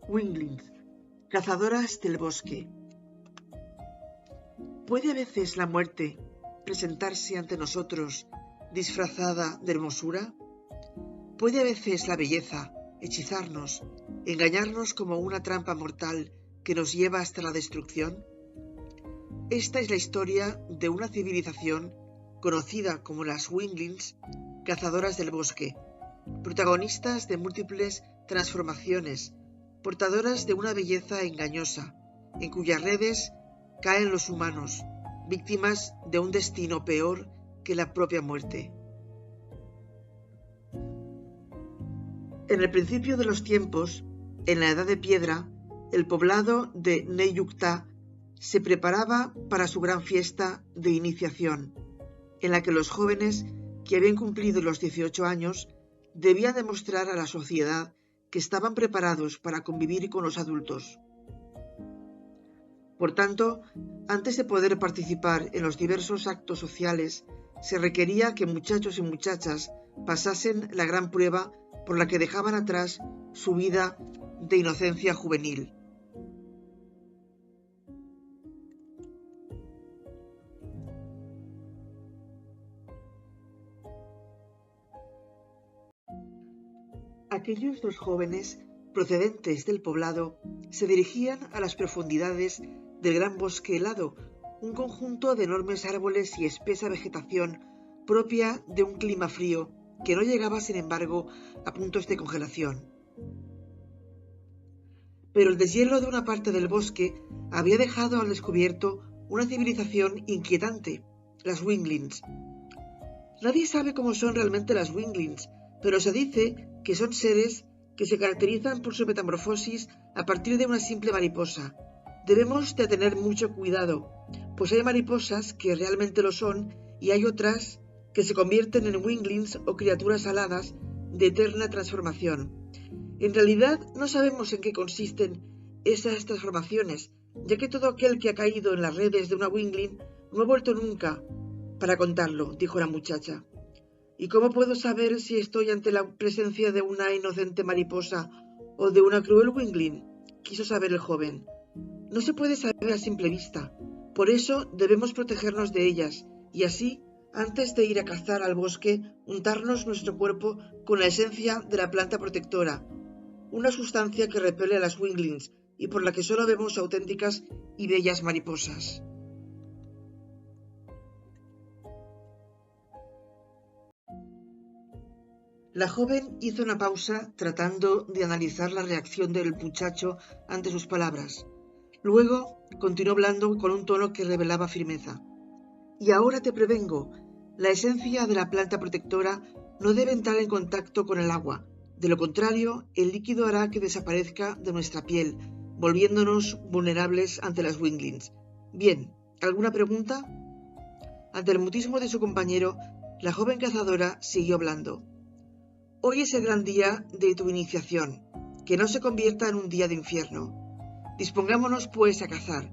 Winglings, cazadoras del bosque. ¿Puede a veces la muerte presentarse ante nosotros disfrazada de hermosura? ¿Puede a veces la belleza hechizarnos, engañarnos como una trampa mortal que nos lleva hasta la destrucción? Esta es la historia de una civilización conocida como las Winglings, cazadoras del bosque, protagonistas de múltiples transformaciones, portadoras de una belleza engañosa, en cuyas redes caen los humanos, víctimas de un destino peor que la propia muerte. En el principio de los tiempos, en la Edad de Piedra, el poblado de Neyuktá se preparaba para su gran fiesta de iniciación, en la que los jóvenes que habían cumplido los 18 años debían demostrar a la sociedad que estaban preparados para convivir con los adultos. Por tanto, antes de poder participar en los diversos actos sociales, se requería que muchachos y muchachas pasasen la gran prueba por la que dejaban atrás su vida de inocencia juvenil. Aquellos dos jóvenes, procedentes del poblado, se dirigían a las profundidades del gran bosque helado, un conjunto de enormes árboles y espesa vegetación propia de un clima frío que no llegaba, sin embargo, a puntos de congelación. Pero el deshielo de una parte del bosque había dejado al descubierto una civilización inquietante, las Winglings. Nadie sabe cómo son realmente las Winglings, pero se dice que son seres que se caracterizan por su metamorfosis a partir de una simple mariposa. Debemos de tener mucho cuidado, pues hay mariposas que realmente lo son y hay otras que se convierten en Winglings o criaturas aladas de eterna transformación. En realidad no sabemos en qué consisten esas transformaciones, ya que todo aquel que ha caído en las redes de una Wingling no ha vuelto nunca para contarlo, dijo la muchacha. ¿Y cómo puedo saber si estoy ante la presencia de una inocente mariposa o de una cruel Wingling? Quiso saber el joven. No se puede saber a simple vista. Por eso debemos protegernos de ellas y así, antes de ir a cazar al bosque, untarnos nuestro cuerpo con la esencia de la planta protectora, una sustancia que repele a las Winglings y por la que solo vemos auténticas y bellas mariposas. La joven hizo una pausa tratando de analizar la reacción del muchacho ante sus palabras. Luego continuó hablando con un tono que revelaba firmeza. Y ahora te prevengo, la esencia de la planta protectora no debe entrar en contacto con el agua. De lo contrario, el líquido hará que desaparezca de nuestra piel, volviéndonos vulnerables ante las Winglings. Bien, ¿alguna pregunta? Ante el mutismo de su compañero, la joven cazadora siguió hablando. Hoy es el gran día de tu iniciación, que no se convierta en un día de infierno. Dispongámonos pues a cazar.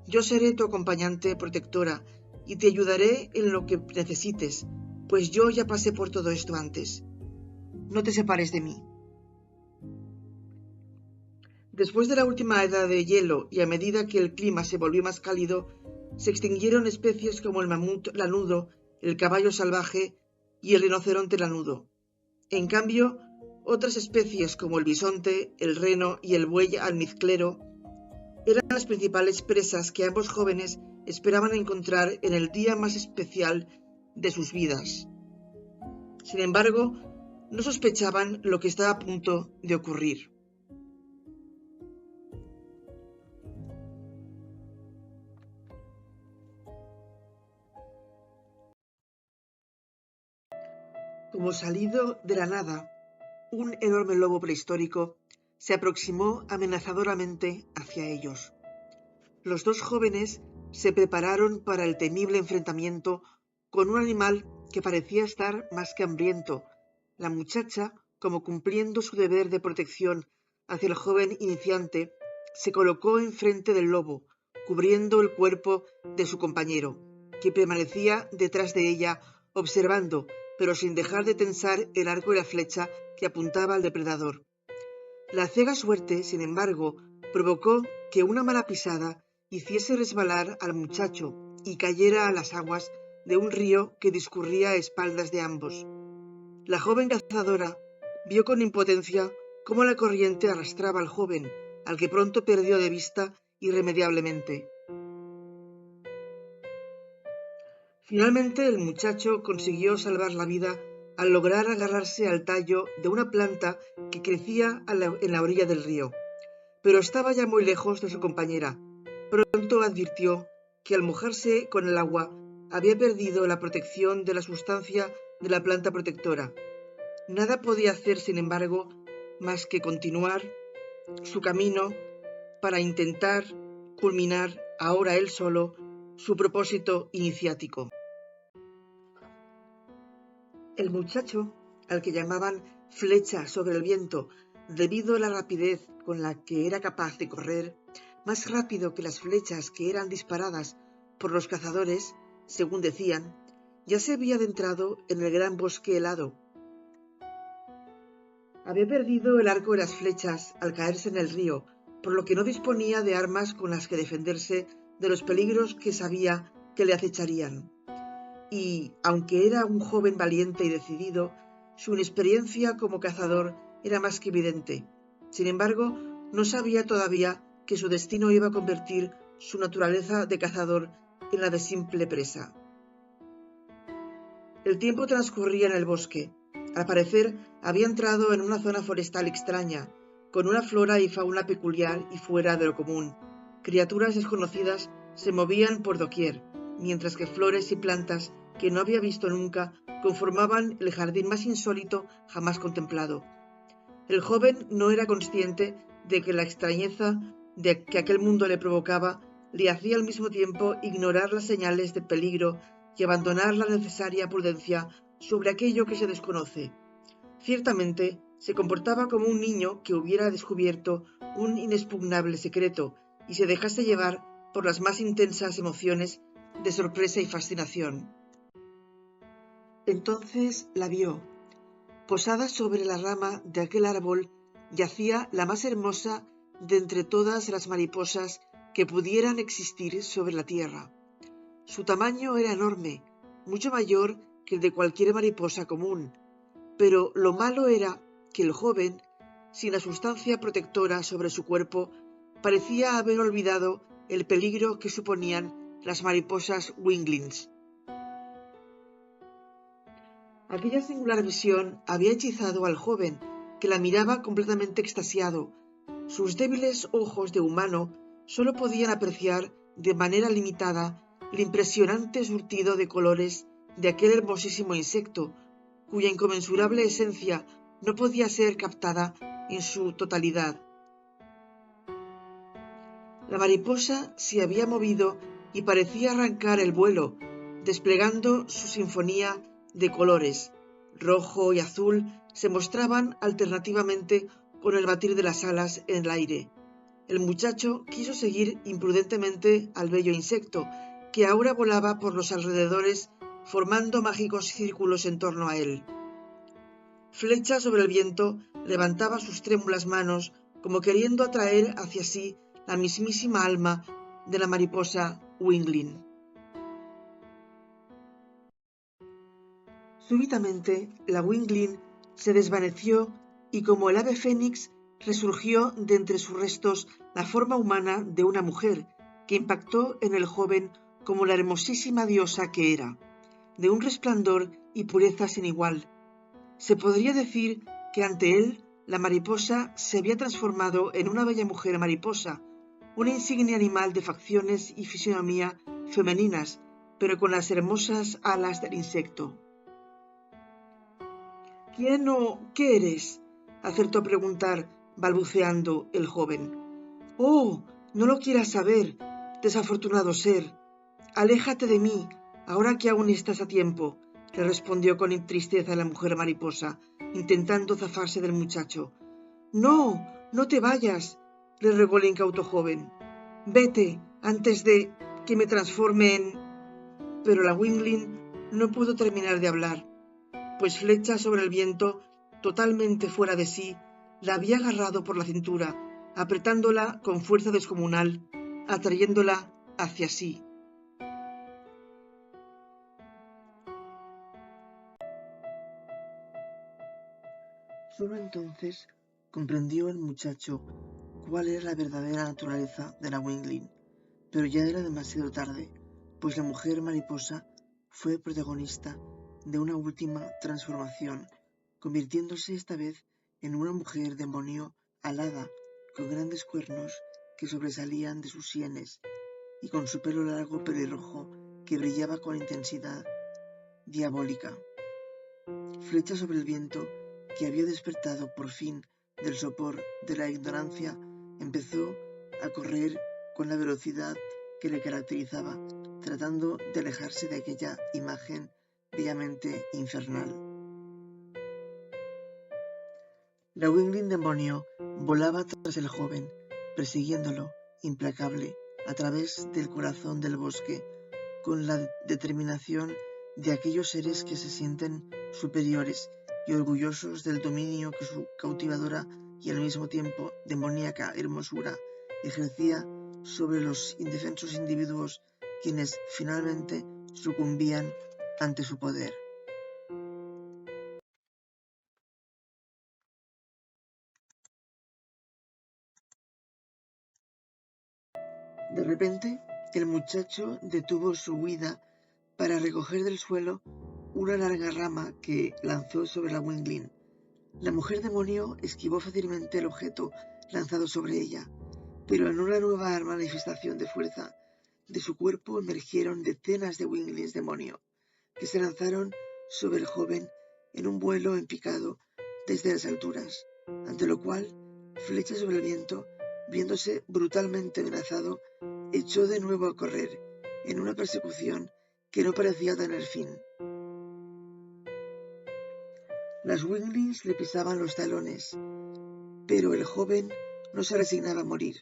Yo seré tu acompañante protectora y te ayudaré en lo que necesites, pues yo ya pasé por todo esto antes. No te separes de mí. Después de la última edad de hielo y a medida que el clima se volvió más cálido, se extinguieron especies como el mamut lanudo, el caballo salvaje y el rinoceronte lanudo. En cambio, otras especies como el bisonte, el reno y el buey almizclero eran las principales presas que ambos jóvenes esperaban encontrar en el día más especial de sus vidas. Sin embargo, no sospechaban lo que estaba a punto de ocurrir. Como salido de la nada, un enorme lobo prehistórico se aproximó amenazadoramente hacia ellos. Los dos jóvenes se prepararon para el temible enfrentamiento con un animal que parecía estar más que hambriento. La muchacha, como cumpliendo su deber de protección hacia el joven iniciante, se colocó enfrente del lobo, cubriendo el cuerpo de su compañero, que permanecía detrás de ella, observando, pero sin dejar de tensar el arco y la flecha que apuntaba al depredador. La ciega suerte, sin embargo, provocó que una mala pisada hiciese resbalar al muchacho y cayera a las aguas de un río que discurría a espaldas de ambos. La joven cazadora vio con impotencia cómo la corriente arrastraba al joven, al que pronto perdió de vista irremediablemente. Finalmente el muchacho consiguió salvar la vida al lograr agarrarse al tallo de una planta que crecía en la orilla del río, pero estaba ya muy lejos de su compañera. Pronto advirtió que al mojarse con el agua había perdido la protección de la sustancia de la planta protectora. Nada podía hacer, sin embargo, más que continuar su camino para intentar culminar, ahora él solo, su propósito iniciático. El muchacho, al que llamaban Flecha sobre el viento, debido a la rapidez con la que era capaz de correr, más rápido que las flechas que eran disparadas por los cazadores, según decían, ya se había adentrado en el gran bosque helado. Había perdido el arco de las flechas al caerse en el río, por lo que no disponía de armas con las que defenderse de los peligros que sabía que le acecharían. Y, aunque era un joven valiente y decidido, su inexperiencia como cazador era más que evidente. Sin embargo, no sabía todavía que su destino iba a convertir su naturaleza de cazador en la de simple presa. El tiempo transcurría en el bosque. Al parecer, había entrado en una zona forestal extraña, con una flora y fauna peculiar y fuera de lo común. Criaturas desconocidas se movían por doquier, mientras que flores y plantas que no había visto nunca conformaban el jardín más insólito jamás contemplado. El joven no era consciente de que la extrañeza de que aquel mundo le provocaba le hacía al mismo tiempo ignorar las señales de peligro y abandonar la necesaria prudencia sobre aquello que se desconoce. Ciertamente, se comportaba como un niño que hubiera descubierto un inexpugnable secreto y se dejase llevar por las más intensas emociones de sorpresa y fascinación. Entonces la vio. Posada sobre la rama de aquel árbol yacía la más hermosa de entre todas las mariposas que pudieran existir sobre la tierra. Su tamaño era enorme, mucho mayor que el de cualquier mariposa común, pero lo malo era que el joven, sin la sustancia protectora sobre su cuerpo, parecía haber olvidado el peligro que suponían las mariposas winglings. Aquella singular visión había hechizado al joven, que la miraba completamente extasiado. Sus débiles ojos de humano solo podían apreciar de manera limitada el impresionante surtido de colores de aquel hermosísimo insecto, cuya inconmensurable esencia no podía ser captada en su totalidad. La mariposa se había movido y parecía arrancar el vuelo, desplegando su sinfonía de colores. Rojo y azul se mostraban alternativamente con el batir de las alas en el aire. El muchacho quiso seguir imprudentemente al bello insecto, que ahora volaba por los alrededores formando mágicos círculos en torno a él. Flecha sobre el viento levantaba sus trémulas manos como queriendo atraer hacia sí la mismísima alma de la mariposa wingling. Súbitamente la wingling se desvaneció y como el ave fénix resurgió de entre sus restos la forma humana de una mujer que impactó en el joven como la hermosísima diosa que era, de un resplandor y pureza sin igual. Se podría decir que ante él la mariposa se había transformado en una bella mujer mariposa, un insigne animal de facciones y fisonomía femeninas, pero con las hermosas alas del insecto. ¿Quién o qué eres?, acertó a preguntar, balbuceando el joven. Oh, no lo quieras saber, desafortunado ser. Aléjate de mí, ahora que aún estás a tiempo, le respondió con tristeza la mujer mariposa, intentando zafarse del muchacho. No, no te vayas, le rogó el incauto joven. Vete, antes de que me transforme en... Pero la wingling no pudo terminar de hablar, pues Flecha sobre el viento, totalmente fuera de sí, La había agarrado por la cintura, apretándola con fuerza descomunal, atrayéndola hacia sí. Solo entonces comprendió el muchacho cuál era la verdadera naturaleza de la Wingling, pero ya era demasiado tarde, pues la mujer mariposa fue protagonista de una última transformación, convirtiéndose esta vez en una mujer demonio alada, con grandes cuernos que sobresalían de sus sienes, y con su pelo largo pelirrojo que brillaba con intensidad diabólica. Flecha sobre el viento, que había despertado por fin del sopor de la ignorancia, empezó a correr con la velocidad que le caracterizaba, tratando de alejarse de aquella imagen bellamente infernal. La Wingling demonio volaba tras el joven, persiguiéndolo, implacable, a través del corazón del bosque, con la determinación de aquellos seres que se sienten superiores y orgullosos del dominio que su cautivadora y al mismo tiempo demoníaca hermosura ejercía sobre los indefensos individuos, quienes finalmente sucumbían ante su poder. De repente, el muchacho detuvo su huida para recoger del suelo una larga rama que lanzó sobre la Wingling. La mujer demonio esquivó fácilmente el objeto lanzado sobre ella, pero en una nueva manifestación de fuerza de su cuerpo emergieron decenas de Winglings demonio, que se lanzaron sobre el joven en un vuelo en picado desde las alturas, ante lo cual, flecha sobre el viento, viéndose brutalmente amenazado, echó de nuevo a correr, en una persecución que no parecía tener fin. Las Winglings le pisaban los talones, pero el joven no se resignaba a morir.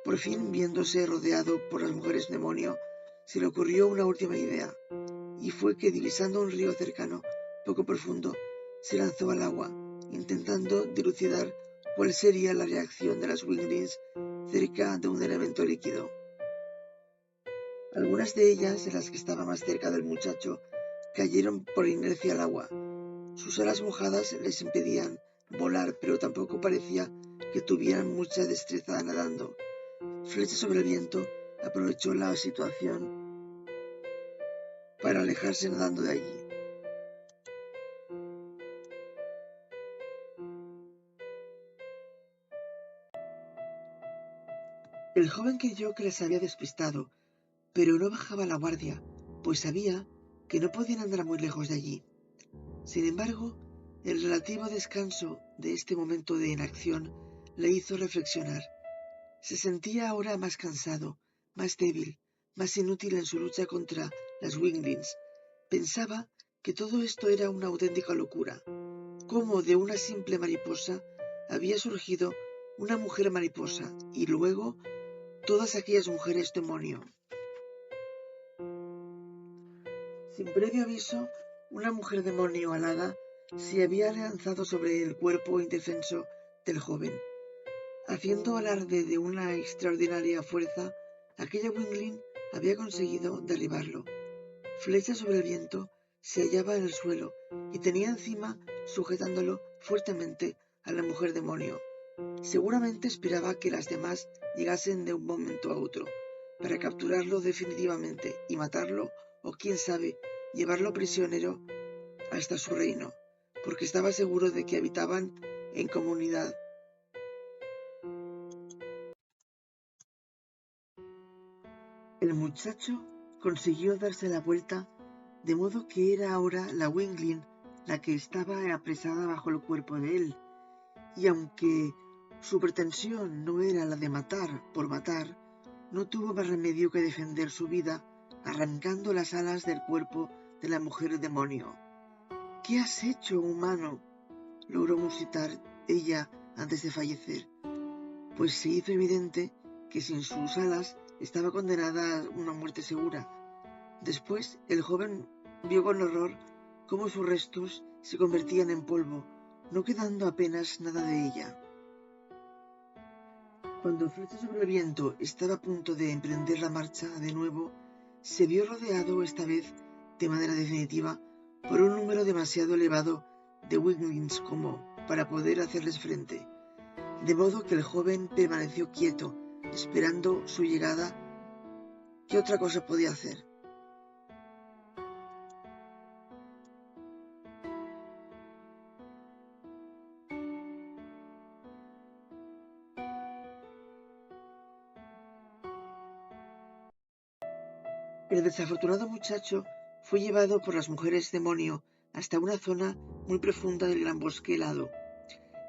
Por fin, viéndose rodeado por las mujeres demonio, se le ocurrió una última idea, y fue que, divisando un río cercano, poco profundo, se lanzó al agua, intentando dilucidar cuál sería la reacción de las Winglings cerca de un elemento líquido. Algunas de ellas, en las que estaba más cerca del muchacho, cayeron por inercia al agua. Sus alas mojadas les impedían volar, pero tampoco parecía que tuvieran mucha destreza nadando. Flecha sobre el viento aprovechó la situación para alejarse nadando de allí. El joven creyó que les había despistado, pero no bajaba la guardia, pues sabía que no podían andar muy lejos de allí. Sin embargo, el relativo descanso de este momento de inacción le hizo reflexionar. Se sentía ahora más cansado, más débil, más inútil en su lucha contra las Winglings. Pensaba que todo esto era una auténtica locura. Cómo de una simple mariposa había surgido una mujer mariposa y luego todas aquellas mujeres demonio. Sin previo aviso, una mujer demonio alada se había lanzado sobre el cuerpo indefenso del joven. Haciendo alarde de una extraordinaria fuerza, aquella Wingling había conseguido derribarlo. Flecha sobre el viento, se hallaba en el suelo y tenía encima, sujetándolo fuertemente, a la mujer demonio. Seguramente esperaba que las demás llegasen de un momento a otro, para capturarlo definitivamente y matarlo, o quién sabe, llevarlo prisionero hasta su reino, porque estaba seguro de que habitaban en comunidad. El muchacho consiguió darse la vuelta, de modo que era ahora la Wingling la que estaba apresada bajo el cuerpo de él, y aunque su pretensión no era la de matar por matar, no tuvo más remedio que defender su vida, arrancando las alas del cuerpo de la mujer demonio. «¿Qué has hecho, humano?», logró musitar ella antes de fallecer, pues se hizo evidente que sin sus alas estaba condenada a una muerte segura. Después, el joven vio con horror cómo sus restos se convertían en polvo, no quedando apenas nada de ella. Cuando Flecha sobre el Viento estaba a punto de emprender la marcha de nuevo, se vio rodeado esta vez de manera definitiva por un número demasiado elevado de Winglings como para poder hacerles frente, de modo que el joven permaneció quieto, esperando su llegada. ¿Qué otra cosa podía hacer? El desafortunado muchacho fue llevado por las mujeres demonio hasta una zona muy profunda del gran bosque helado.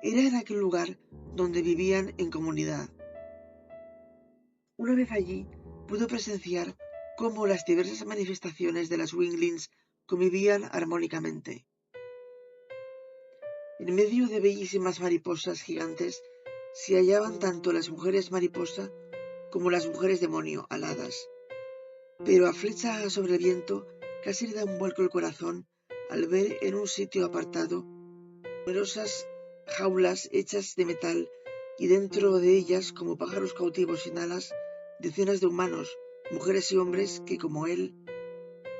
Era en aquel lugar donde vivían en comunidad. Una vez allí, pudo presenciar cómo las diversas manifestaciones de las Winglings convivían armónicamente. En medio de bellísimas mariposas gigantes se hallaban tanto las mujeres mariposa como las mujeres demonio aladas. Pero a Flecha sobre el Viento casi le da un vuelco el corazón al ver en un sitio apartado numerosas jaulas hechas de metal y dentro de ellas, como pájaros cautivos sin alas, decenas de humanos, mujeres y hombres que, como él,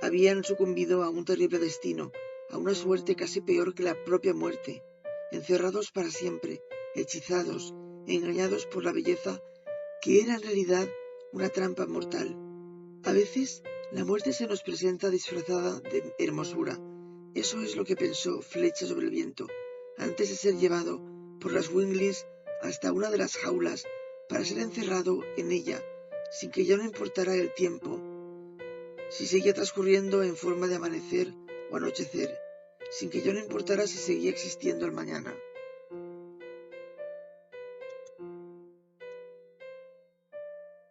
habían sucumbido a un terrible destino, a una suerte casi peor que la propia muerte, encerrados para siempre, hechizados, engañados por la belleza que era en realidad una trampa mortal. A veces la muerte se nos presenta disfrazada de hermosura. Eso es lo que pensó Flecha sobre el Viento, antes de ser llevado por las Winglings hasta una de las jaulas para ser encerrado en ella, sin que ya no importara el tiempo, si seguía transcurriendo en forma de amanecer o anochecer, sin que ya no importara si seguía existiendo el mañana.